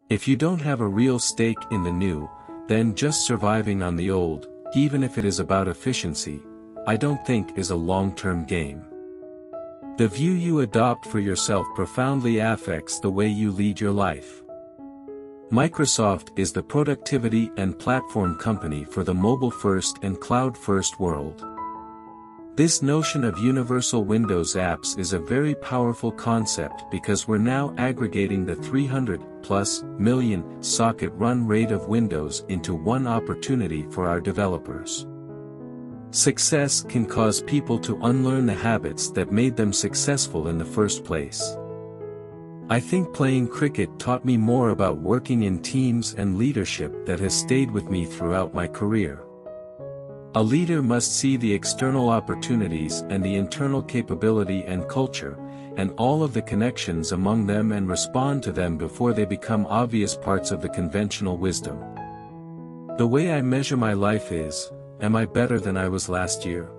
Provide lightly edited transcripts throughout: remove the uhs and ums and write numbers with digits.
If you don't have a real stake in the new, then just surviving on the old, even if it is about efficiency, I don't think is a long-term game. The view you adopt for yourself profoundly affects the way you lead your life. Microsoft is the productivity and platform company for the mobile-first and cloud-first world. This notion of universal Windows apps is a very powerful concept because we're now aggregating the 300+ million socket run rate of Windows into one opportunity for our developers. Success can cause people to unlearn the habits that made them successful in the first place. I think playing cricket taught me more about working in teams and leadership that has stayed with me throughout my career. A leader must see the external opportunities and the internal capability and culture, and all of the connections among them, and respond to them before they become obvious parts of the conventional wisdom. The way I measure my life is, am I better than I was last year?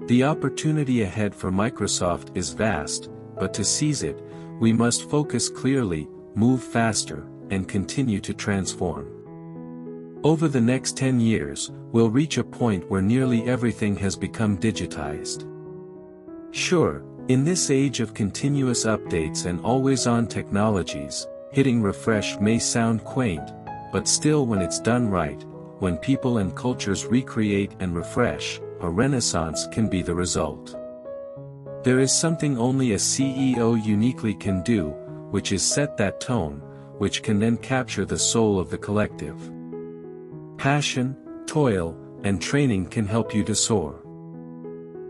The opportunity ahead for Microsoft is vast, but to seize it, we must focus clearly, move faster, and continue to transform. Over the next 10 years, we'll reach a point where nearly everything has become digitized. Sure, in this age of continuous updates and always-on technologies, hitting refresh may sound quaint, but still, when it's done right, when people and cultures recreate and refresh, a renaissance can be the result. There is something only a CEO uniquely can do, which is set that tone, which can then capture the soul of the collective. Passion, toil, and training can help you to soar.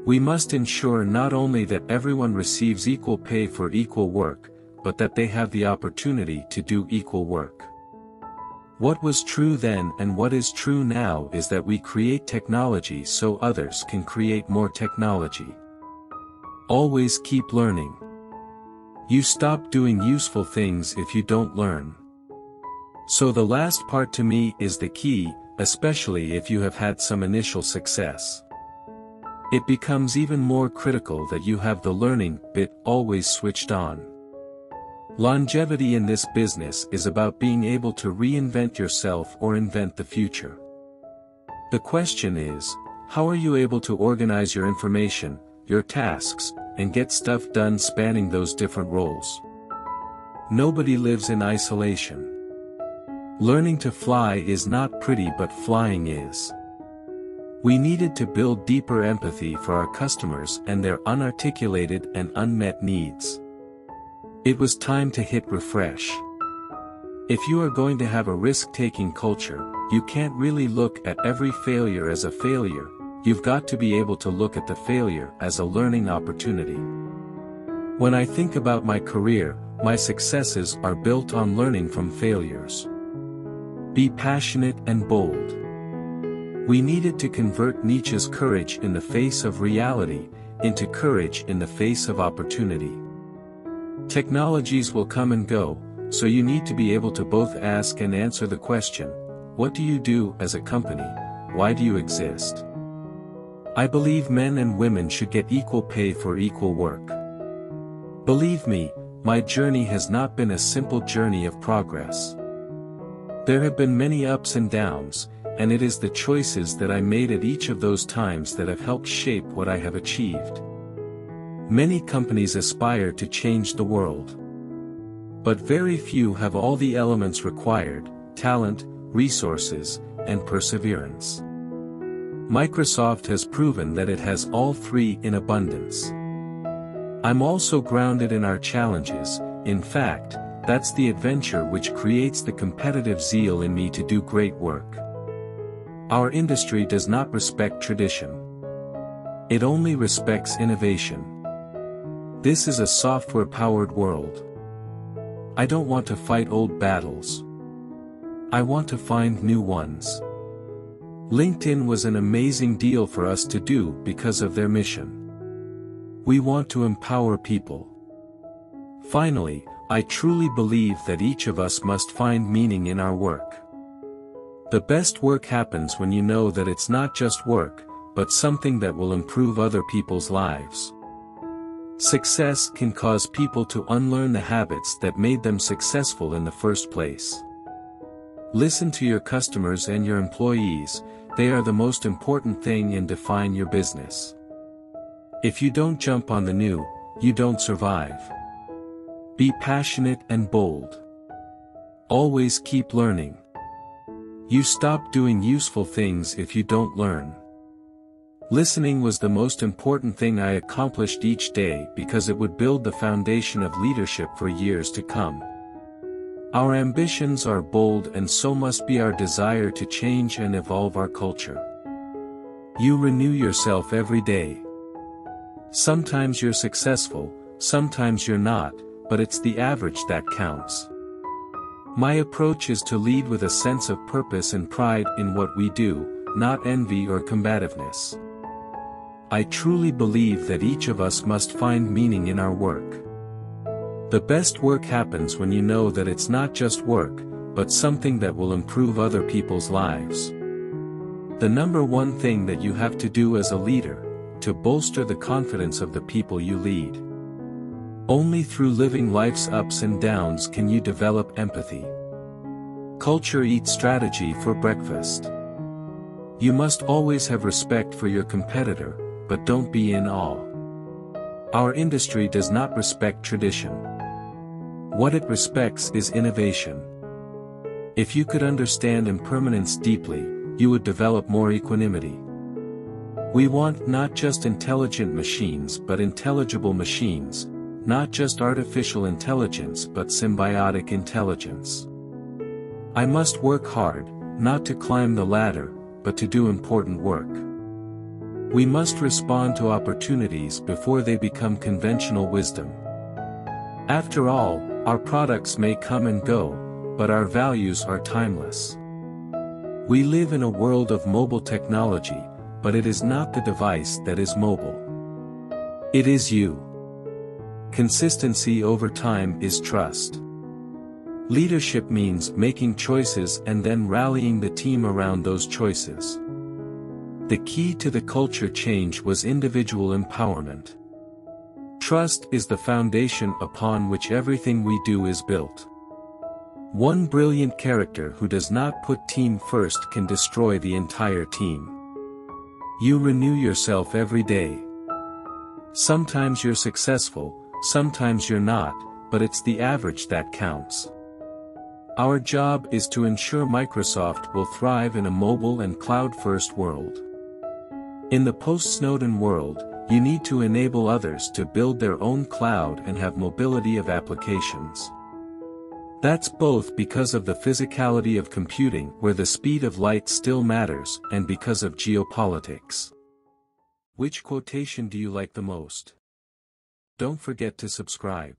We must ensure not only that everyone receives equal pay for equal work, but that they have the opportunity to do equal work. What was true then and what is true now is that we create technology so others can create more technology. Always keep learning. You stop doing useful things if you don't learn. So the last part to me is the key, especially if you have had some initial success. It becomes even more critical that you have the learning bit always switched on. Longevity in this business is about being able to reinvent yourself or invent the future. The question is, how are you able to organize your information, your tasks, and get stuff done spanning those different roles? Nobody lives in isolation. Learning to fly is not pretty, but flying is. We needed to build deeper empathy for our customers and their unarticulated and unmet needs. It was time to hit refresh. If you are going to have a risk-taking culture, you can't really look at every failure as a failure. You've got to be able to look at the failure as a learning opportunity. When I think about my career, my successes are built on learning from failures. Be passionate and bold. We needed to convert Nietzsche's courage in the face of reality into courage in the face of opportunity. Technologies will come and go, so you need to be able to both ask and answer the question, what do you do as a company? Why do you exist? I believe men and women should get equal pay for equal work. Believe me, my journey has not been a simple journey of progress. There have been many ups and downs, and it is the choices that I made at each of those times that have helped shape what I have achieved. Many companies aspire to change the world. But very few have all the elements required: talent, resources, and perseverance. Microsoft has proven that it has all three in abundance. I'm also grounded in our challenges. In fact, that's the adventure which creates the competitive zeal in me to do great work. Our industry does not respect tradition. It only respects innovation. This is a software-powered world. I don't want to fight old battles. I want to find new ones. LinkedIn was an amazing deal for us to do because of their mission. We want to empower people. Finally, I truly believe that each of us must find meaning in our work. The best work happens when you know that it's not just work, but something that will improve other people's lives. Success can cause people to unlearn the habits that made them successful in the first place. Listen to your customers and your employees, they are the most important thing in defining your business. If you don't jump on the new, you don't survive. Be passionate and bold. Always keep learning. You stop doing useful things if you don't learn. Listening was the most important thing I accomplished each day because it would build the foundation of leadership for years to come. Our ambitions are bold, and so must be our desire to change and evolve our culture. You renew yourself every day. Sometimes you're successful, sometimes you're not, but it's the average that counts. My approach is to lead with a sense of purpose and pride in what we do, not envy or combativeness. I truly believe that each of us must find meaning in our work. The best work happens when you know that it's not just work, but something that will improve other people's lives. The number one thing that you have to do as a leader, to bolster the confidence of the people you lead. Only through living life's ups and downs can you develop empathy. Culture eats strategy for breakfast. You must always have respect for your competitor, but don't be in awe. Our industry does not respect tradition. What it respects is innovation. If you could understand impermanence deeply, you would develop more equanimity. We want not just intelligent machines but intelligible machines, not just artificial intelligence but symbiotic intelligence. I must work hard, not to climb the ladder, but to do important work. We must respond to opportunities before they become conventional wisdom. After all, our products may come and go, but our values are timeless. We live in a world of mobile technology, but it is not the device that is mobile. It is you. Consistency over time is trust. Leadership means making choices and then rallying the team around those choices. The key to the culture change was individual empowerment. Trust is the foundation upon which everything we do is built. One brilliant character who does not put team first can destroy the entire team. You renew yourself every day. Sometimes you're successful, sometimes you're not, but it's the average that counts. Our job is to ensure Microsoft will thrive in a mobile and cloud-first world. In the post-Snowden world, you need to enable others to build their own cloud and have mobility of applications. That's both because of the physicality of computing, where the speed of light still matters, and because of geopolitics. Which quotation do you like the most? Don't forget to subscribe.